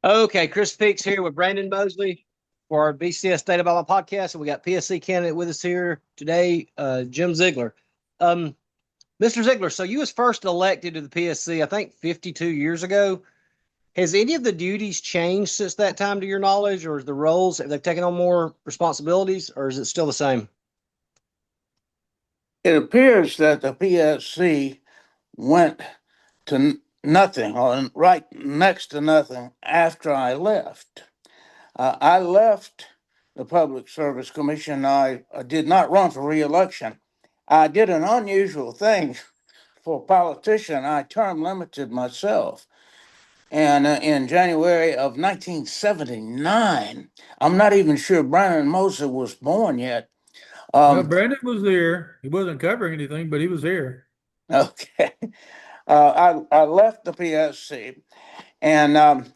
Okay, Chris Peaks here with Brandon Mosley for our BCS State of Alabama podcast, and we got PSC candidate with us here today, Jim Ziegler. Um, Mr. Ziegler, so you was first elected to the PSC, I think 52 years ago. Has any of the duties changed since that time, to your knowledge, or is the roles have they taken on more responsibilities, or is it still the same? It appears that the PSC went to nothing or right next to nothing after I left. I left the Public Service Commission. I did not run for reelection. I did an unusual thing for a politician. I term limited myself. And in January of 1979, I'm not even sure Brian Moser was born yet. No, Um, Brandon was there. He wasn't covering anything, but he was there. okay. I left the PSC, and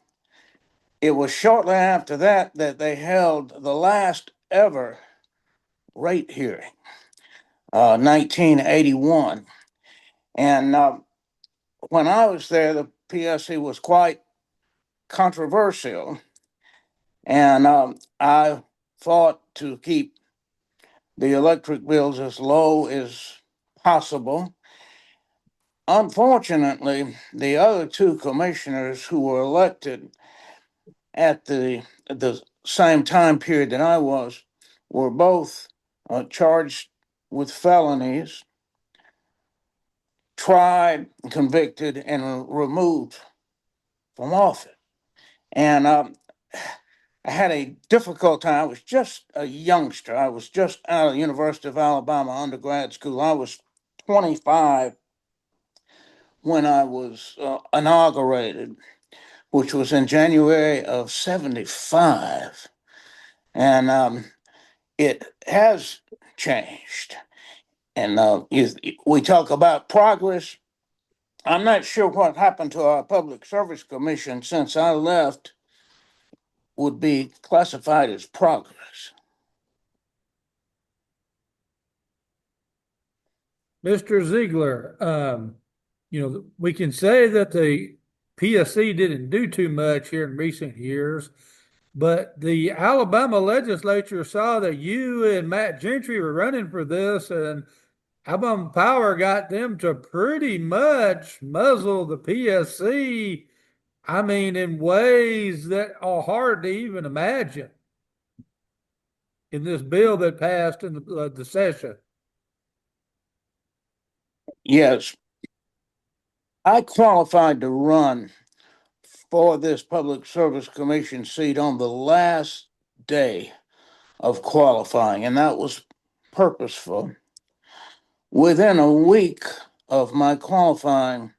it was shortly after that that they held the last ever rate hearing, 1981. And when I was there, the PSC was quite controversial, and I fought to keep the electric bills as low as possible. Unfortunately, the other two commissioners who were elected at the same time period that I was were both charged with felonies, tried, convicted, and removed from office. And I had a difficult time. I was just a youngster. I was just out of the University of Alabama undergrad school. I was 25 when I was inaugurated, which was in January of 75. And it has changed. And we talk about progress. I'm not sure what happened to our Public Service Commission since I left would be classified as progress. Mr. Ziegler, we can say that the PSC didn't do too much here in recent years, but the Alabama legislature saw that you and Matt Gentry were running for this, and Alabama Power got them to pretty much muzzle the PSC. I mean, in ways that are hard to even imagine in this bill that passed in the session. Yes, I qualified to run for this Public Service Commission seat on the last day of qualifying, and that was purposeful. Within a week of my qualifying,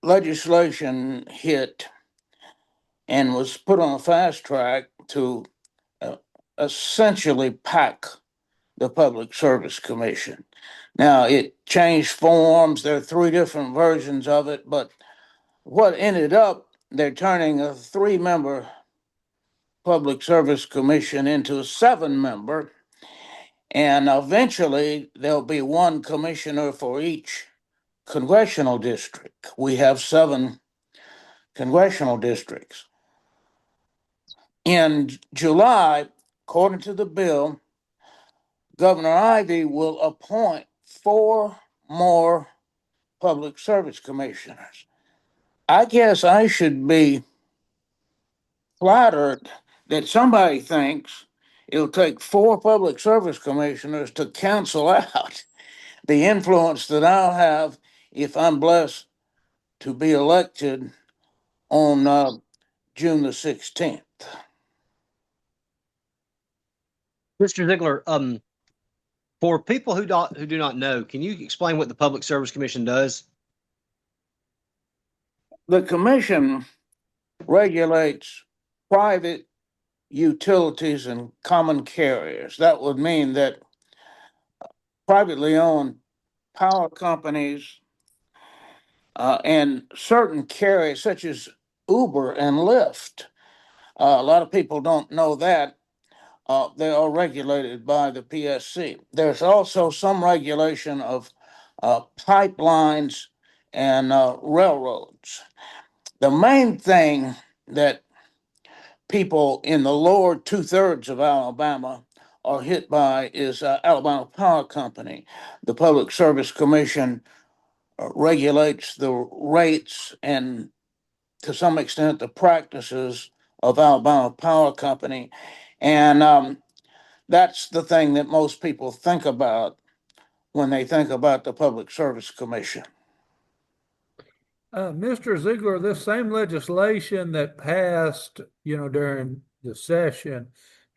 legislation hit and was put on a fast track to uh, essentially pack the Public Service Commission. Now, it changed forms. There are three different versions of it, but what ended up, they're turning a three-member Public Service Commission into a seven-member, and eventually there'll be one commissioner for each congressional district. We have seven congressional districts. In July, according to the bill, Governor Ivey will appoint four more public service commissioners. I guess I should be flattered that somebody thinks it'll take four public service commissioners to cancel out the influence that I'll have if I'm blessed to be elected on June the 16th. Mr. Ziegler, for people who do not know, can you explain what the Public Service Commission does? The commission regulates private utilities and common carriers. That would mean that privately owned power companies and certain carriers, such as Uber and Lyft, a lot of people don't know that. They are regulated by the PSC. There's also some regulation of pipelines and railroads. The main thing that people in the lower 2/3 of Alabama are hit by is Alabama Power Company. The Public Service Commission regulates the rates and to some extent the practices of Alabama Power Company. And that's the thing that most people think about when they think about the Public Service Commission. Mr. Ziegler, this same legislation that passed, during the session,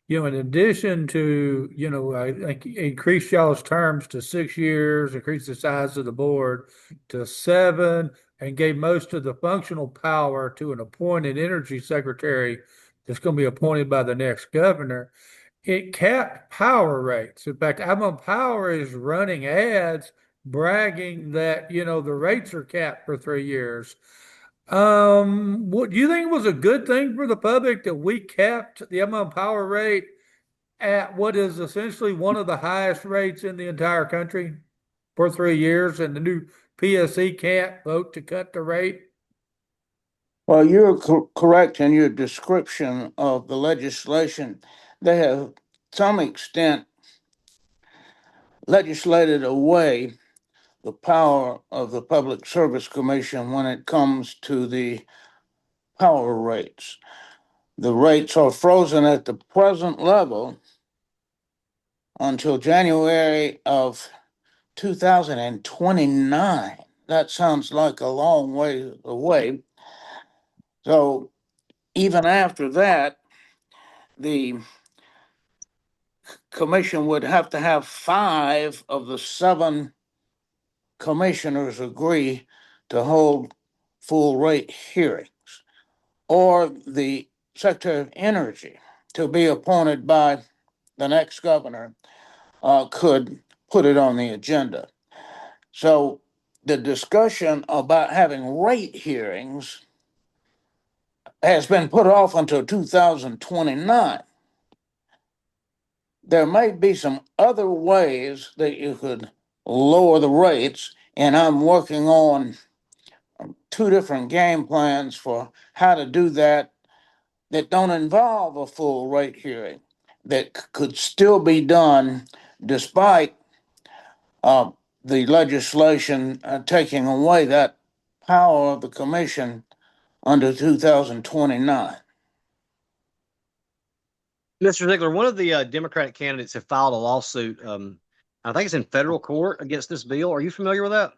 in addition to, increase y'all's terms to 6 years, increase the size of the board to 7, and gave most of the functional power to an appointed energy secretary that's going to be appointed by the next governor. It capped power rates. In fact, Alabama Power is running ads bragging that, the rates are capped for 3 years. What do you think was a good thing for the public that we capped the Alabama Power rate at what is essentially one of the highest rates in the entire country for 3 years, and the new PSC can't vote to cut the rate? Well, you're correct in your description of the legislation. They have, to some extent, legislated away the power of the Public Service Commission when it comes to the power rates. The rates are frozen at the present level until January of 2029. That sounds like a long way away. So even after that, the commission would have to have 5 of the 7 commissioners agree to hold full rate hearings, or the Secretary of Energy, to be appointed by the next governor, could put it on the agenda. So the discussion about having rate hearings has been put off until 2029. There may be some other ways that you could lower the rates, and I'm working on 2 different game plans for how to do that don't involve a full rate hearing, that could still be done despite the legislation taking away that power of the commission under 2029. Mr. Ziegler, one of the Democratic candidates have filed a lawsuit. I think it's in federal court against this bill. Are you familiar with that?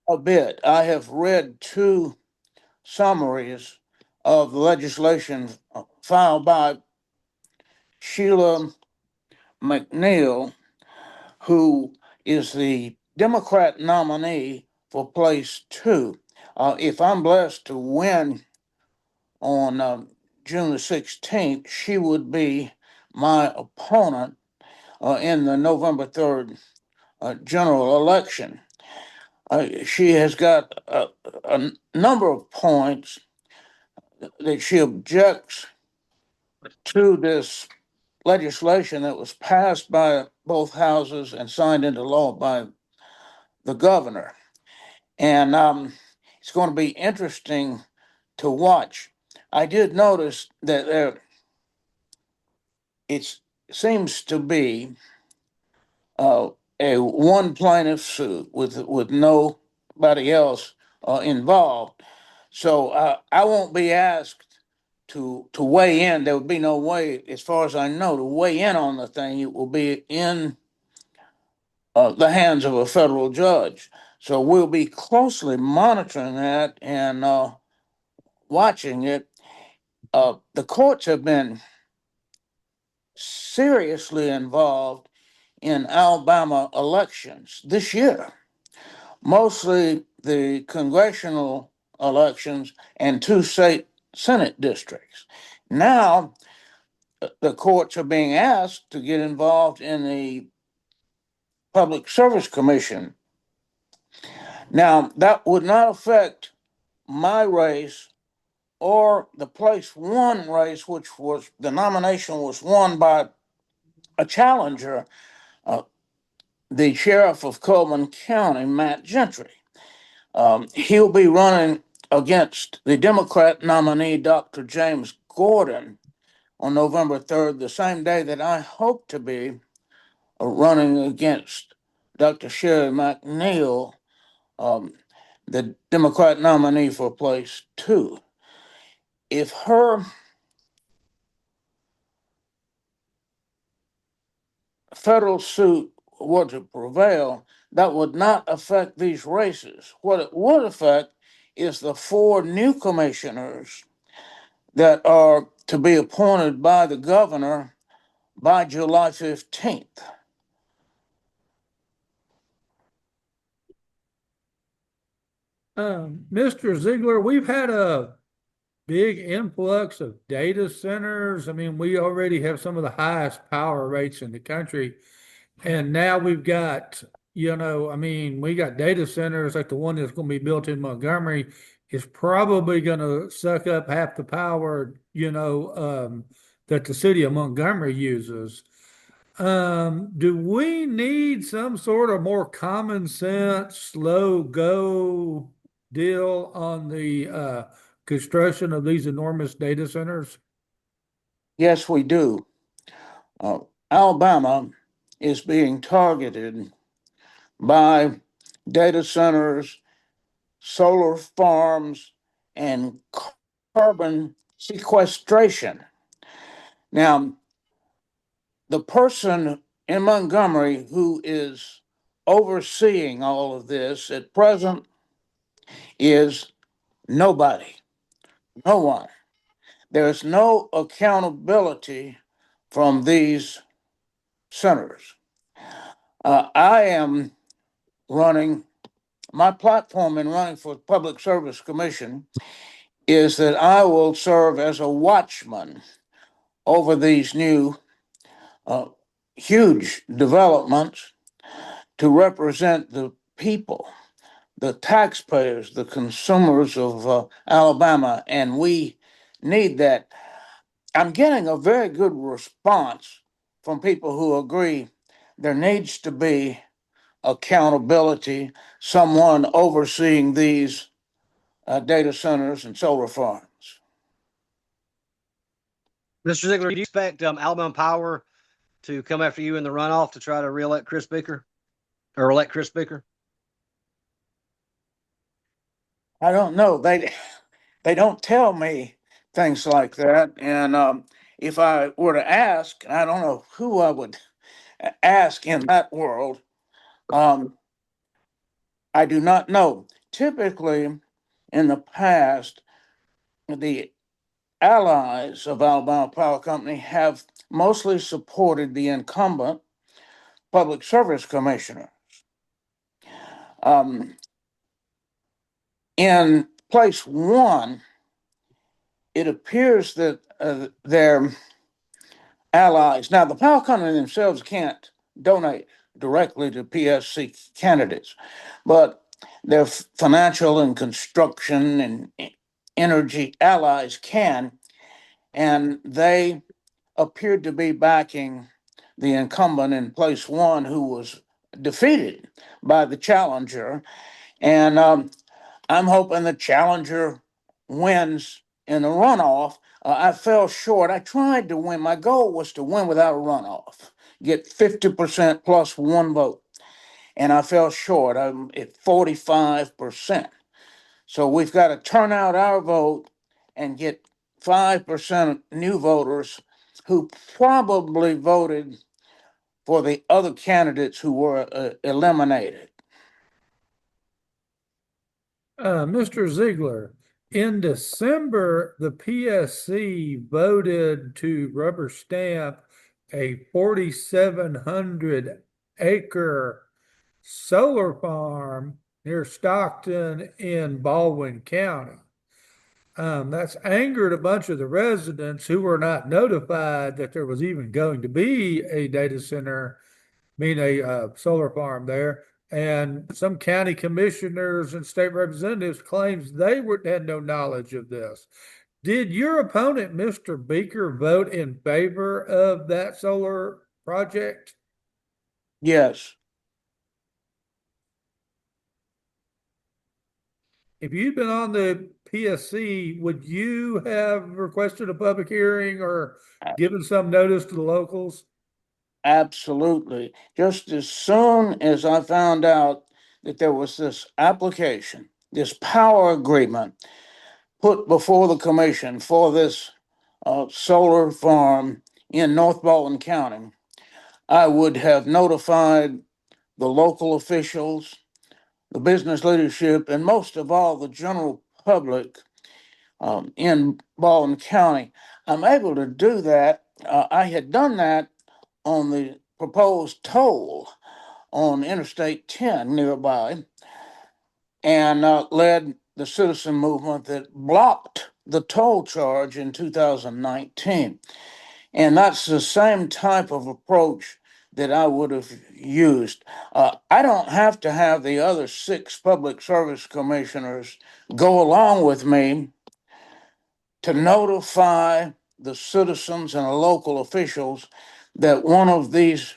A bit. I have read 2 summaries of the legislation filed by Sheila McNeil, who is the Democrat nominee for place 2. If I'm blessed to win on June the 16th, she would be my opponent in the November 3rd general election. She has got a number of points that she objects to this legislation that was passed by both houses and signed into law by the governor. And it's going to be interesting to watch. I did notice that it seems to be a one plaintiff suit with nobody else involved. So I won't be asked to weigh in. There would be no way, as far as I know, to weigh in on the thing. It will be in the hands of a federal judge. So we'll be closely monitoring that and watching it. The courts have been seriously involved in Alabama elections this year, mostly the congressional elections and 2 state Senate districts. Now, the courts are being asked to get involved in the Public Service Commission. Now, that would not affect my race or the place 1 race, which was the nomination was won by a challenger, the sheriff of Coleman County, Matt Gentry. He'll be running against the Democrat nominee, Dr. James Gordon, on November 3rd, the same day that I hope to be running against Dr. Sherry McNeil, the Democrat nominee for place 2. If her federal suit were to prevail, that would not affect these races. What it would affect is the 4 new commissioners that are to be appointed by the governor by July 15th. Mr. Ziegler, we've had a big influx of data centers. I mean, we already have some of the highest power rates in the country. And now we've got, I mean, we got data centers like the one that's going to be built in Montgomery is probably going to suck up half the power, that the city of Montgomery uses. Do we need some sort of more common sense, slow go deal on the construction of these enormous data centers? Yes, we do. Uh, Alabama is being targeted by data centers, solar farms, and carbon sequestration. Now, the person in Montgomery who is overseeing all of this at present is nobody, no one. There's no accountability from these senators. I am running, my platform in running for the Public Service Commission is that I will serve as a watchman over these new huge developments to represent the people, the taxpayers, the consumers of Alabama, and we need that. I'm getting a very good response from people who agree there needs to be accountability, someone overseeing these data centers and solar farms. Mr. Ziegler, do you expect Alabama Power to come after you in the runoff to try to reelect Chris Beaker or elect Chris Beaker? I don't know. They don't tell me things like that, and if I were to ask, I don't know who I would ask in that world. Um, I do not know. Typically, in the past, the allies of Alabama Power Company have mostly supported the incumbent public service commissioner. Um, in place 1, it appears that their allies, now the power company themselves can't donate directly to PSC candidates, but their financial and construction and energy allies can, and they appeared to be backing the incumbent in place 1 who was defeated by the challenger. And I'm hoping the challenger wins in the runoff. I fell short. I tried to win. My goal was to win without a runoff, get 50% plus 1 vote. And I fell short. I'm at 45%. So we've got to turn out our vote and get 5% new voters who probably voted for the other candidates who were eliminated. Mr. Ziegler, in December, the PSC voted to rubber stamp a 4,700 acre solar farm near Stockton in Baldwin County. That's angered a bunch of the residents who were not notified that there was even going to be a data center, a solar farm there. And some county commissioners and state representatives claims had no knowledge of this. Did your opponent, Mr. Beaker, vote in favor of that solar project? Yes. If you'd been on the PSC, would you have requested a public hearing or given some notice to the locals? Absolutely. Just as soon as I found out that there was this application, this power agreement put before the commission for this solar farm in North Baldwin County, I would have notified the local officials, the business leadership, and most of all, the general public in Baldwin County. I'm able to do that. I had done that on the proposed toll on Interstate 10 nearby and led the citizen movement that blocked the toll charge in 2019. And that's the same type of approach that I would have used. I don't have to have the other 6 public service commissioners go along with me to notify the citizens and the local officials that one of these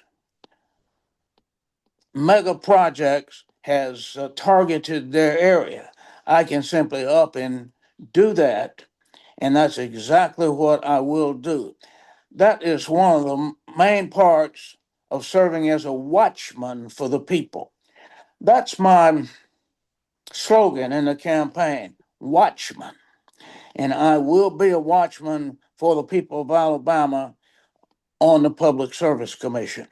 mega projects has targeted their area. I can simply up and do that, and that's exactly what I will do. That is one of the main parts of serving as a watchman for the people. That's my slogan in the campaign, watchman. And I will be a watchman for the people of Alabama on the Public Service Commission.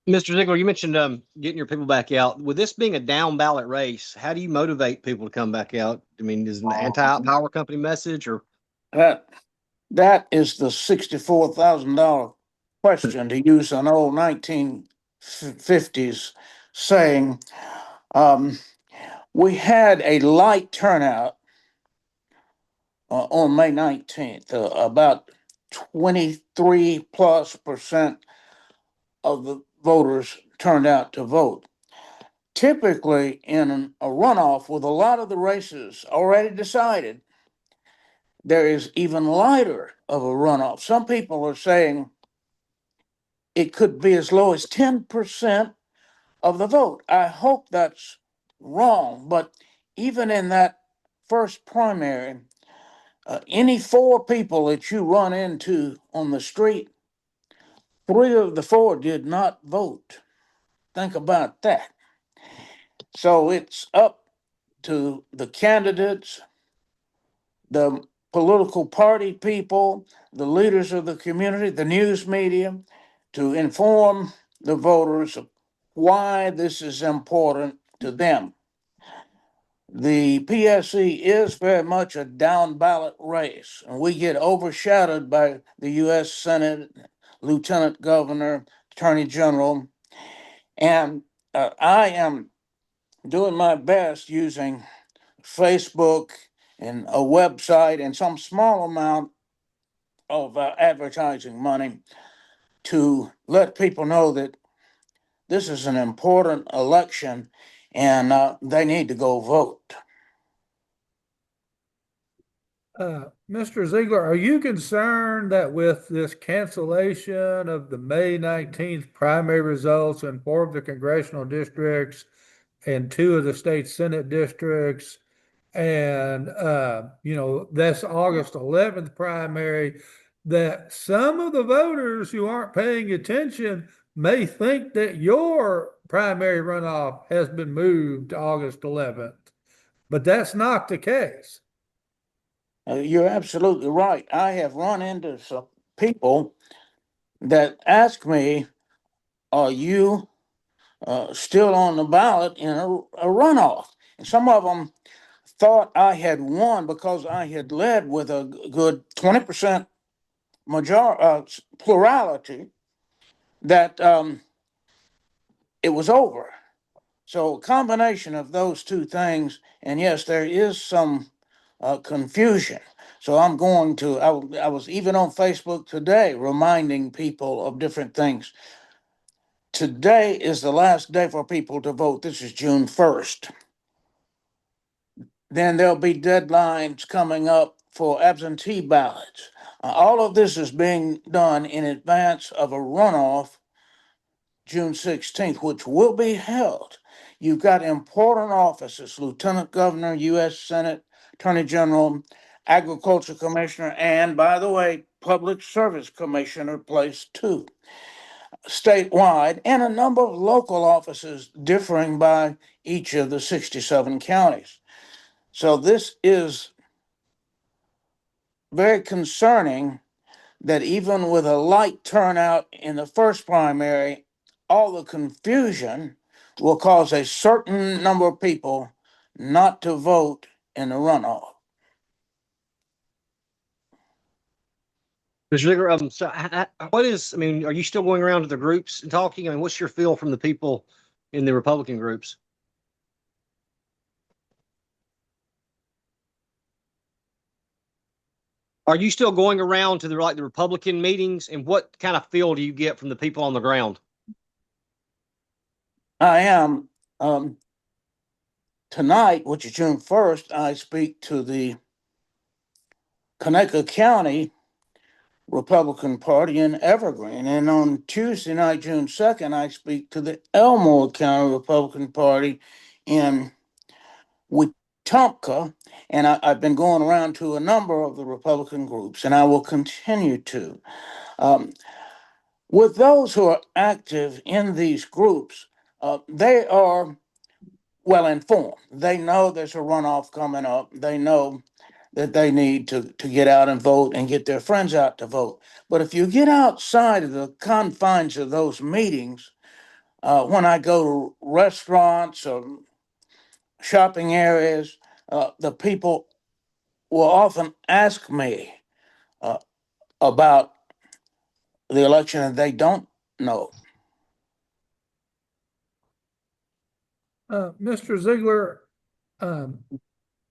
Mr. Ziegler, you mentioned getting your people back out. With this being a down ballot race, how do you motivate people to come back out? I mean, is it an anti-power company message or? That is the $64,000 question, to use an old 1950s saying. We had a light turnout on May 19th. About 23+% of the voters turned out to vote. Typically, in a runoff with a lot of the races already decided, there is even lighter of a runoff. Some people are saying it could be as low as 10% of the vote. I hope that's wrong, but even in that first primary, any 4 people that you run into on the street, 3 of the 4 did not vote. Think about that. So it's up to the candidates, the political party people, the leaders of the community, the news media, to inform the voters of why this is important to them. The PSC is very much a down ballot race, and we get overshadowed by the U.S. Senate, Lieutenant Governor, Attorney General, and I am doing my best using Facebook and a website and some small amount of advertising money to let people know that this is an important election and they need to go vote. Mr. Ziegler, are you concerned that with this cancellation of the May 19th primary results in 4 of the congressional districts and 2 of the state Senate districts, and that's August 11th primary, that some of the voters who aren't paying attention may think that your primary runoff has been moved to August 11th, but that's not the case? You're absolutely right. I have run into some people that ask me, are you still on the ballot in a runoff? And some of them thought I had won because I had led with a good 20% plurality, that it was over. So a combination of those 2 things, and yes, there is some confusion. So I'm going to, I was even on Facebook today reminding people of different things. Today is the last day for people to vote. This is June 1st. Then there'll be deadlines coming up for absentee ballots. All of this is being done in advance of a runoff June 16th, which will be held. You've got important offices: Lieutenant Governor, U.S. Senate, Attorney General, Agriculture Commissioner, and, by the way, Public Service Commissioner placed too, statewide, and a number of local offices differing by each of the 67 counties. So this is very concerning that even with a light turnout in the first primary, all the confusion will cause a certain number of people not to vote in the runoff. Mr. Ziegler, what is, I mean, are you still going around to the groups and talking? I mean, what's your feel from the people in the Republican groups? Are you still going around to the Republican meetings, and what kind of feel do you get from the people on the ground? I am. Tonight, which is June 1st, I speak to the Conecuh County Republican Party in Evergreen. And on Tuesday night, June 2nd, I speak to the Elmore County Republican Party in Wetumpka. And I've been going around to a number of the Republican groups, and I will continue to. With those who are active in these groups, they are well informed. They know there's a runoff coming up. They know that they need to get out and vote and get their friends out to vote. But if you get outside of the confines of those meetings, when I go to restaurants or shopping areas, the people will often ask me about the election and they don't know. Mr. Ziegler,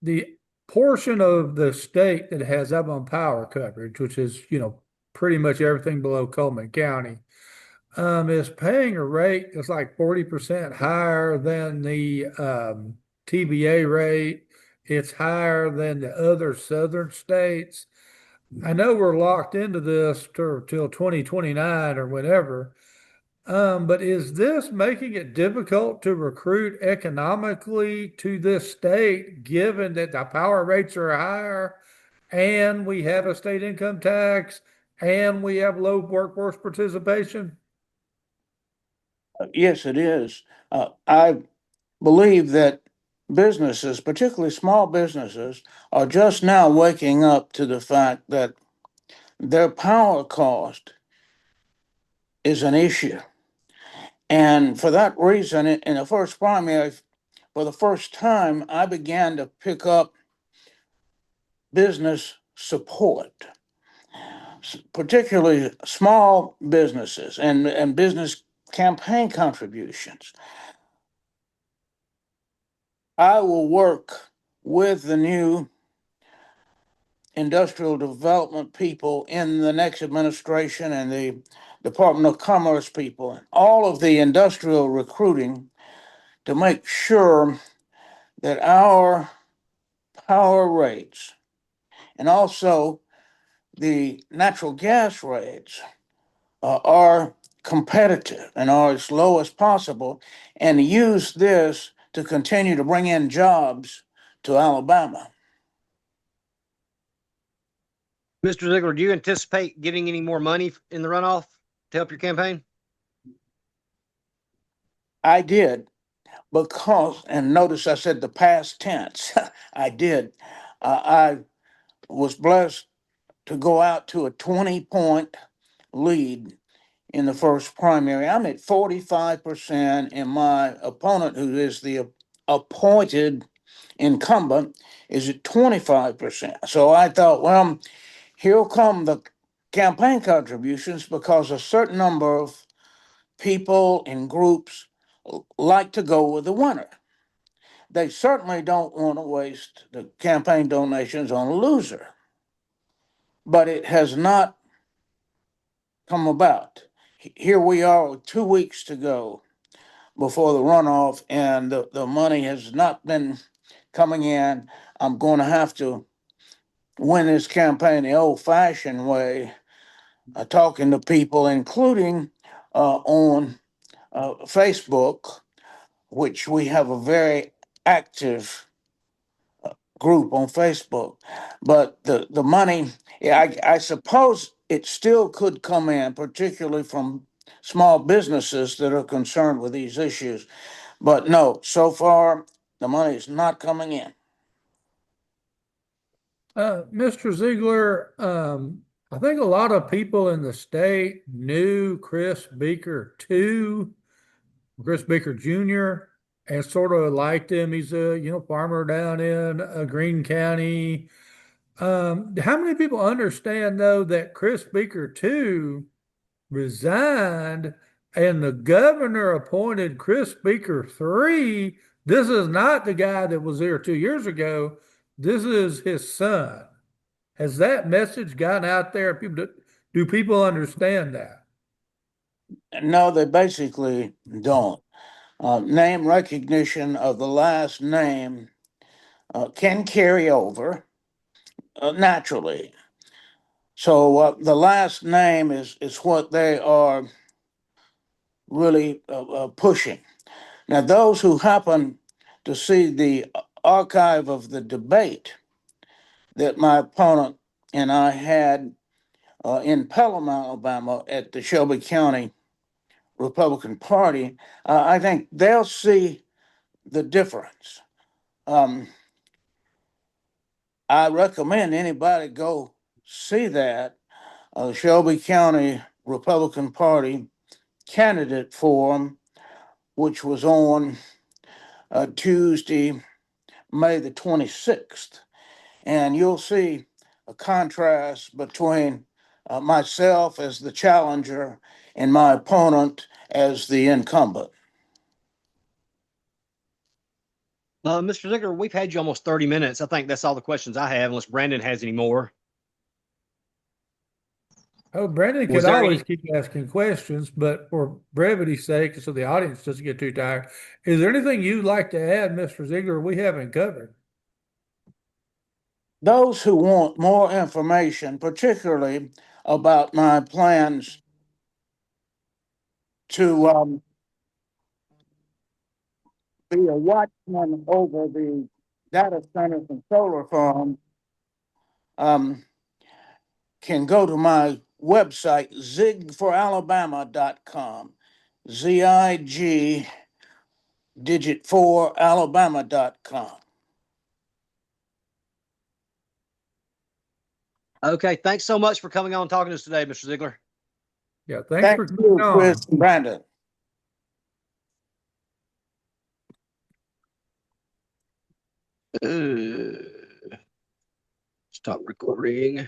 the portion of the state that has up-on power coverage, which is, pretty much everything below Coleman County, is paying a rate that's like 40% higher than the TBA rate. It's higher than the other southern states. I know we're locked into this till 2029 or whenever. But is this making it difficult to recruit economically to this state, given that the power rates are higher and we have a state income tax and we have low workforce participation? Yes, it is. I believe that businesses, particularly small businesses, are just now waking up to the fact that their power cost is an issue. And for that reason, in the first primary, for the first time, I began to pick up business support, particularly small businesses and business campaign contributions. I will work with the new industrial development people in the next administration and the Department of Commerce people, and all of the industrial recruiting to make sure that our power rates and also the natural gas rates are competitive and are as low as possible, and use this to continue to bring in jobs to Alabama. Mr. Ziegler, do you anticipate getting any more money in the runoff to help your campaign? I did because, and notice I said the past tense, I did. I was blessed to go out to a 20-point lead in the first primary. I'm at 45%, and my opponent, who is the appointed incumbent, is at 25%. So I thought, well, here come the campaign contributions because a certain number of people and groups like to go with the winner. They certainly don't want to waste the campaign donations on a loser. But it has not come about. Here we are with 2 weeks to go before the runoff, and the money has not been coming in. I'm going to have to win this campaign the old fashioned way, talking to people, including on Facebook, which we have a very active group on Facebook. But the money, yeah, I suppose it still could come in, particularly from small businesses that are concerned with these issues. But no, so far the money is not coming in. Mr. Ziegler, I think a lot of people in the state knew Chris Beaker too, Chris Beaker Jr., and sort of liked him. He's a farmer down in Greene County. How many people understand though that Chris Beaker too resigned and the governor appointed Chris Beaker III? This is not the guy that was there 2 years ago. This is his son. Has that message gotten out there? Do people understand that? No, they basically don't. Name recognition of the last name can carry over naturally. So the last name is what they are really pushing. Now, those who happen to see the archive of the debate that my opponent and I had in Pelham, Alabama, at the Shelby County Republican Party, I think they'll see the difference. I recommend anybody go see that. Shelby County Republican Party candidate forum, which was on Tuesday, May the 26th. And you'll see a contrast between myself as the challenger and my opponent as the incumbent. Mr. Ziegler, we've had you almost 30 minutes. I think that's all the questions I have, unless Brandon has any more. Oh, Brandon Was could there always any? keep asking questions, but for brevity's sake, so the audience doesn't get too tired, is there anything you'd like to add, Mr. Ziegler, we haven't covered? Those who want more information, particularly about my plans to be a watchman over the data centers and solar farms, um, can go to my website, zigforalabama.com. ZIG digit 4 alabama.com. Okay, thanks so much for coming on and talking to us today, Mr. Ziegler. Yeah, thanks Thank for coming you, on. Chris and Brandon. Stop recording.